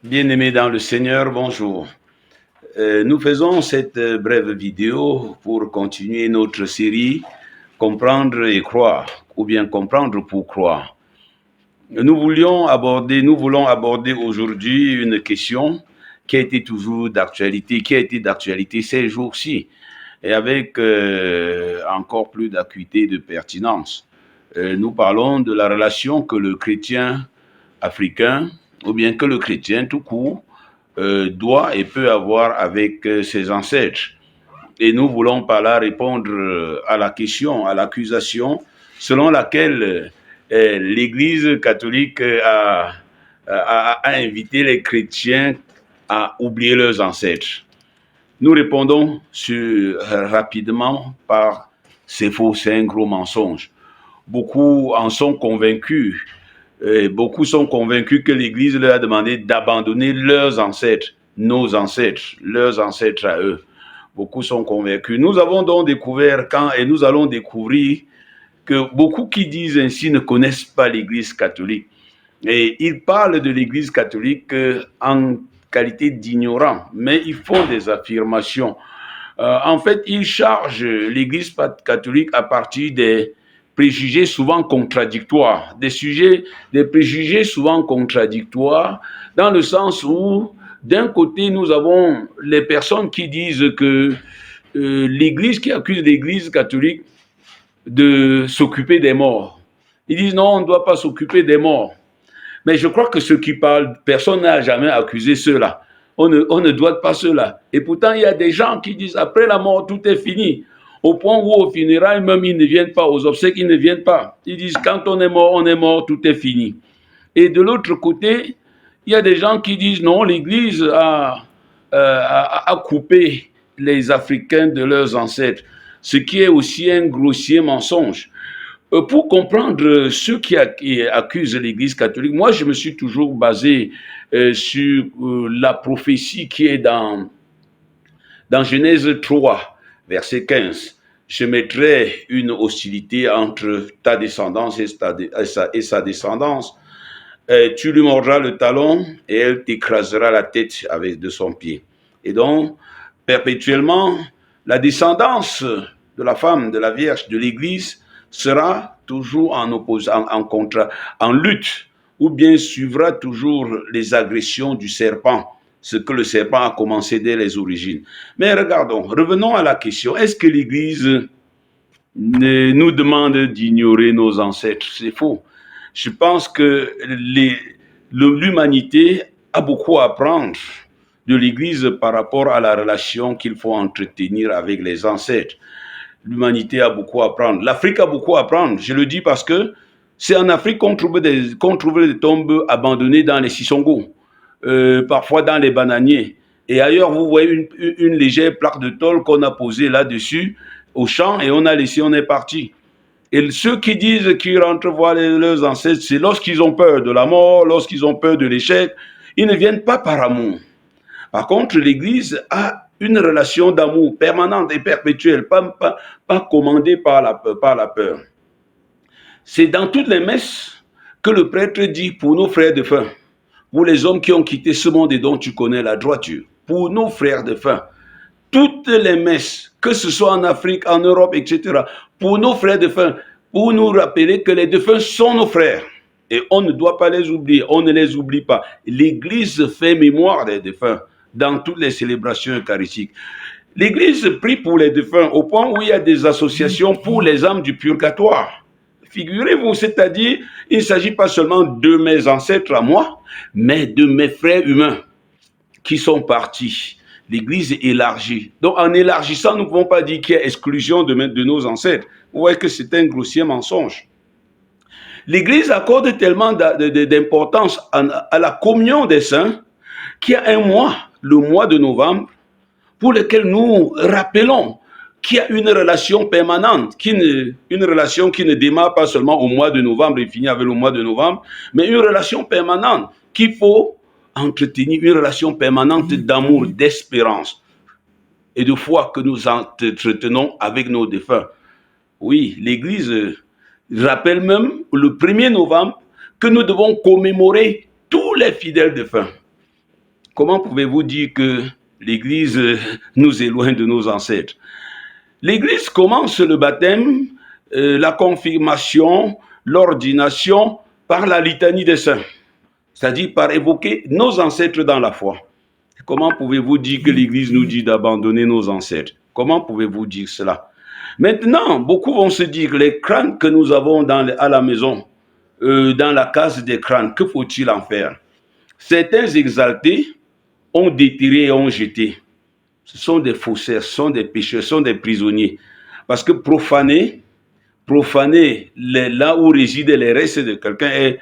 Bien-aimés dans le Seigneur, bonjour. Nous faisons cette brève vidéo pour continuer notre série Comprendre et croire, ou bien comprendre pour croire. Nous voulons aborder aujourd'hui une question qui a été toujours d'actualité, qui a été d'actualité ces jours-ci, et avec encore plus d'acuité, de pertinence. Nous parlons de la relation que le chrétien africain, ou bien que le chrétien tout court, doit et peut avoir avec ses ancêtres. Et nous voulons par là répondre à la question, à l'accusation selon laquelle l'Église catholique a invité les chrétiens à oublier leurs ancêtres. Nous répondons rapidement par c'est faux, c'est un gros mensonge. Beaucoup en sont convaincus. Beaucoup sont convaincus que l'Église leur a demandé d'abandonner leurs ancêtres, nos ancêtres, leurs ancêtres à eux. Beaucoup sont convaincus. Nous avons donc découvert et nous allons découvrir que beaucoup qui disent ainsi ne connaissent pas l'Église catholique. Et ils parlent de l'Église catholique en qualité d'ignorants, mais ils font des affirmations. En fait, ils chargent l'Église catholique à partir des préjugés souvent contradictoires, des préjugés souvent contradictoires, dans le sens où, d'un côté, nous avons les personnes qui disent que qui accuse l'Église catholique de s'occuper des morts. Ils disent non, on ne doit pas s'occuper des morts. Mais je crois que ceux qui parlent, personne n'a jamais accusé ceux-là. On ne doit pas cela. Et pourtant, il y a des gens qui disent après la mort, tout est fini. Au point où au funérailles, même ils ne viennent pas, aux obsèques, ils ne viennent pas. Ils disent quand on est mort, tout est fini. Et de l'autre côté, il y a des gens qui disent non, l'Église a coupé les Africains de leurs ancêtres, ce qui est aussi un grossier mensonge. Pour comprendre ceux qui accusent l'Église catholique, moi je me suis toujours basé sur la prophétie qui est dans Genèse 3, verset 15. Je mettrai une hostilité entre ta descendance et sa descendance. Tu lui mordras le talon et elle t'écrasera la tête de son pied. Et donc, perpétuellement, la descendance de la femme, de la Vierge, de l'Église sera toujours en lutte, ou bien suivra toujours les agressions du serpent, ce que le serpent a commencé dès les origines. Mais revenons à la question, est-ce que l'Église nous demande d'ignorer nos ancêtres? C'est faux. Je pense que l'humanité a beaucoup à apprendre de l'Église par rapport à la relation qu'il faut entretenir avec les ancêtres. L'humanité a beaucoup à apprendre. L'Afrique a beaucoup à apprendre. Je le dis parce que c'est en Afrique qu'on trouve des tombes abandonnées dans les Sissongo, parfois dans les bananiers. Et ailleurs, vous voyez une légère plaque de tôle qu'on a posée là-dessus au champ et on est parti. Et ceux qui disent qu'ils rentrent voir leurs ancêtres, c'est lorsqu'ils ont peur de la mort, lorsqu'ils ont peur de l'échec. Ils ne viennent pas par amour. Par contre, l'Église a une relation d'amour permanente et perpétuelle, pas commandée par la peur. C'est dans toutes les messes que le prêtre dit pour nos frères de faim, pour les hommes qui ont quitté ce monde et dont tu connais la droiture, pour nos frères de faim. Toutes les messes, que ce soit en Afrique, en Europe, etc., pour nos frères de faim, pour nous rappeler que les défunts sont nos frères. Et on ne doit pas les oublier, on ne les oublie pas. L'Église fait mémoire des défunts dans toutes les célébrations eucharistiques. L'Église prie pour les défunts au point où il y a des associations pour les âmes du purgatoire. Figurez-vous, c'est-à-dire, il ne s'agit pas seulement de mes ancêtres à moi, mais de mes frères humains qui sont partis. L'Église est élargie. Donc, en élargissant, nous ne pouvons pas dire qu'il y a exclusion de nos ancêtres. Vous voyez que c'est un grossier mensonge. L'Église accorde tellement d'importance à la communion des saints qu'il y a un mois, le mois de novembre, pour lequel nous rappelons qu'il y a une relation permanente, une relation qui ne démarre pas seulement au mois de novembre et finit avec le mois de novembre, mais une relation permanente qu'il faut entretenir, une relation permanente d'amour, d'espérance et de foi que nous entretenons avec nos défunts. Oui, l'Église rappelle même le 1er novembre que nous devons commémorer tous les fidèles défunts. comment pouvez-vous dire que l'Église nous éloigne de nos ancêtres? L'Église commence le baptême, la confirmation, l'ordination par la litanie des saints, c'est-à-dire par évoquer nos ancêtres dans la foi. Comment pouvez-vous dire que l'Église nous dit d'abandonner nos ancêtres? Comment pouvez-vous dire cela? Maintenant, beaucoup vont se dire que les crânes que nous avons à la maison, dans la case des crânes, que faut-il en faire? Certains exaltés ont déterré et ont jeté. Ce sont des faussaires, ce sont des pécheurs, ce sont des prisonniers. Parce que profaner là où résident les restes de quelqu'un est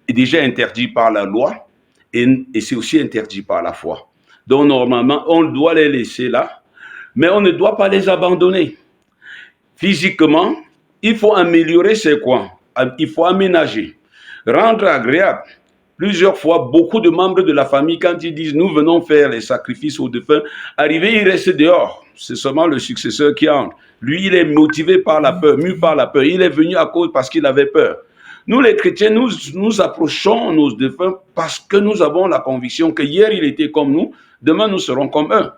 déjà interdit par la loi et c'est aussi interdit par la foi. Donc normalement, on doit les laisser là, mais on ne doit pas les abandonner. Physiquement, il faut améliorer ces coins, il faut aménager, rendre agréable. Plusieurs fois, beaucoup de membres de la famille, quand ils disent « nous venons faire les sacrifices aux défunts », arrivé, il reste dehors. C'est seulement le successeur qui entre. Lui, il est motivé par la peur, mu par la peur. Il est venu à cause parce qu'il avait peur. Nous, les chrétiens, nous approchons nos défunts parce que nous avons la conviction que hier, il était comme nous, demain, nous serons comme eux.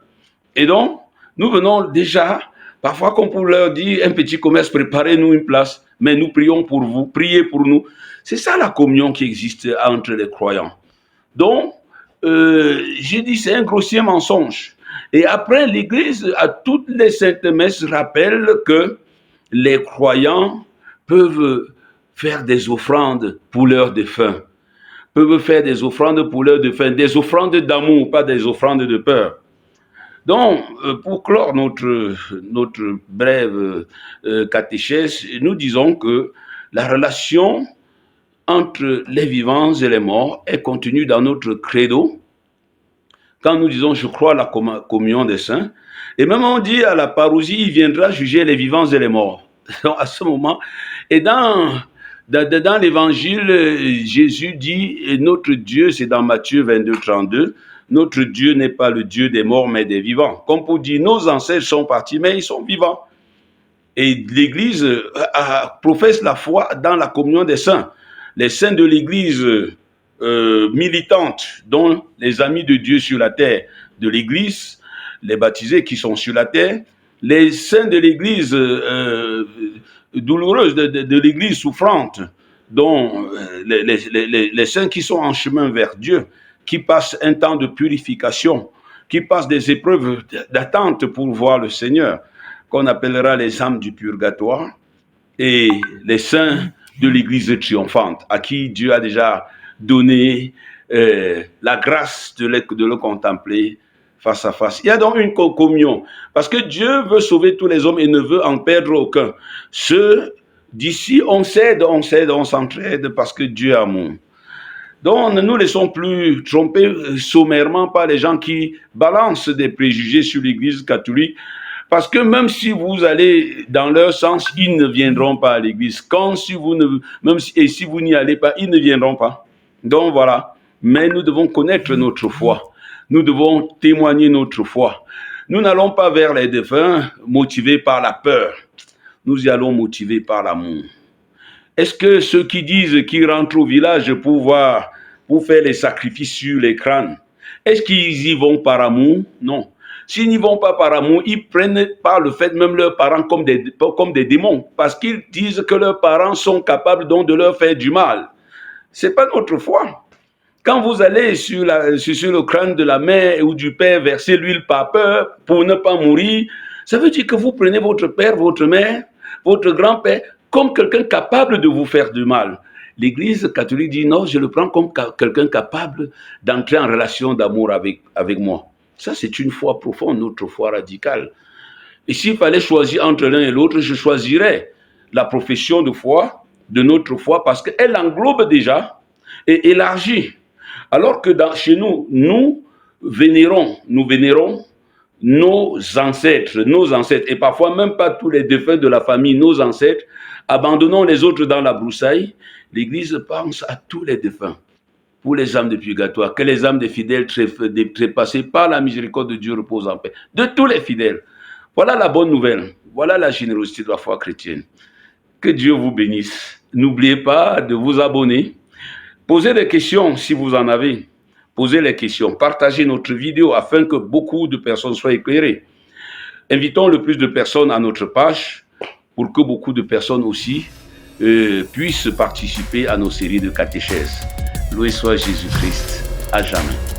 Et donc, nous venons déjà, parfois, comme pour leur dire, un petit commerce, préparez-nous une place, mais nous prions pour vous, priez pour nous. C'est ça la communion qui existe entre les croyants. Donc, j'ai dit, c'est un grossier mensonge. Et après, l'Église, à toutes les saintes messes, rappelle que les croyants peuvent faire des offrandes pour leurs défunts, peuvent faire des offrandes pour leurs défunts, des offrandes d'amour, pas des offrandes de peur. Donc, pour clore notre brève catéchèse, nous disons que la relation entre les vivants et les morts est contenue dans notre credo. Quand nous disons « je crois à la communion des saints », et même on dit à la parousie, il viendra juger les vivants et les morts. Donc, à ce moment, et dans l'évangile, Jésus dit « notre Dieu », c'est dans Matthieu 22, 32, « notre Dieu n'est pas le Dieu des morts, mais des vivants ». Comme pour dire, nos ancêtres sont partis, mais ils sont vivants. Et l'Église professe la foi dans la communion des saints. Les saints de l'Église militante, dont les amis de Dieu sur la terre de l'Église, les baptisés qui sont sur la terre, les saints de l'Église douloureuse, de l'Église souffrante, dont les saints qui sont en chemin vers Dieu, qui passent un temps de purification, qui passent des épreuves d'attente pour voir le Seigneur, qu'on appellera les âmes du purgatoire, et les saints de l'Église triomphante, à qui Dieu a déjà donné la grâce de le contempler face à face. Il y a donc une communion, parce que Dieu veut sauver tous les hommes et ne veut en perdre aucun. Ceux d'ici, on s'aide, on s'entraide, parce que Dieu est amour. Donc, ne nous laissons plus tromper sommairement par les gens qui balancent des préjugés sur l'Église catholique, parce que même si vous allez dans leur sens, ils ne viendront pas à l'église. Si vous n'y allez pas, ils ne viendront pas. Donc voilà. Mais nous devons connaître notre foi. Nous devons témoigner notre foi. Nous n'allons pas vers les défunts motivés par la peur. Nous y allons motivés par l'amour. Est-ce que ceux qui disent qu'ils rentrent au village pour faire les sacrifices sur les crânes, est-ce qu'ils y vont par amour? Non. S'ils n'y vont pas par amour, ils prennent par le fait même leurs parents comme des démons, parce qu'ils disent que leurs parents sont capables donc de leur faire du mal. Ce n'est pas notre foi. Quand vous allez sur le crâne de la mère ou du père verser l'huile par peur pour ne pas mourir, ça veut dire que vous prenez votre père, votre mère, votre grand-père comme quelqu'un capable de vous faire du mal. L'Église catholique dit non, je le prends comme quelqu'un capable d'entrer en relation d'amour avec moi. Ça, c'est une foi profonde, notre foi radicale. Et s'il fallait choisir entre l'un et l'autre, je choisirais la profession de foi, de notre foi, parce qu'elle englobe déjà et élargit. Alors que chez nous, nous vénérons nos ancêtres, et parfois même pas tous les défunts de la famille, nos ancêtres, abandonnons les autres dans la broussaille. L'Église pense à tous les défunts. Pour les âmes de purgatoire, que les âmes des fidèles trépassés par la miséricorde de Dieu reposent en paix. De tous les fidèles. Voilà la bonne nouvelle. Voilà la générosité de la foi chrétienne. Que Dieu vous bénisse. N'oubliez pas de vous abonner. Posez des questions si vous en avez. posez les questions, partagez notre vidéo afin que beaucoup de personnes soient éclairées. Invitons le plus de personnes à notre page pour que beaucoup de personnes aussi puissent participer à nos séries de catéchèses. Loué soit Jésus-Christ, à jamais.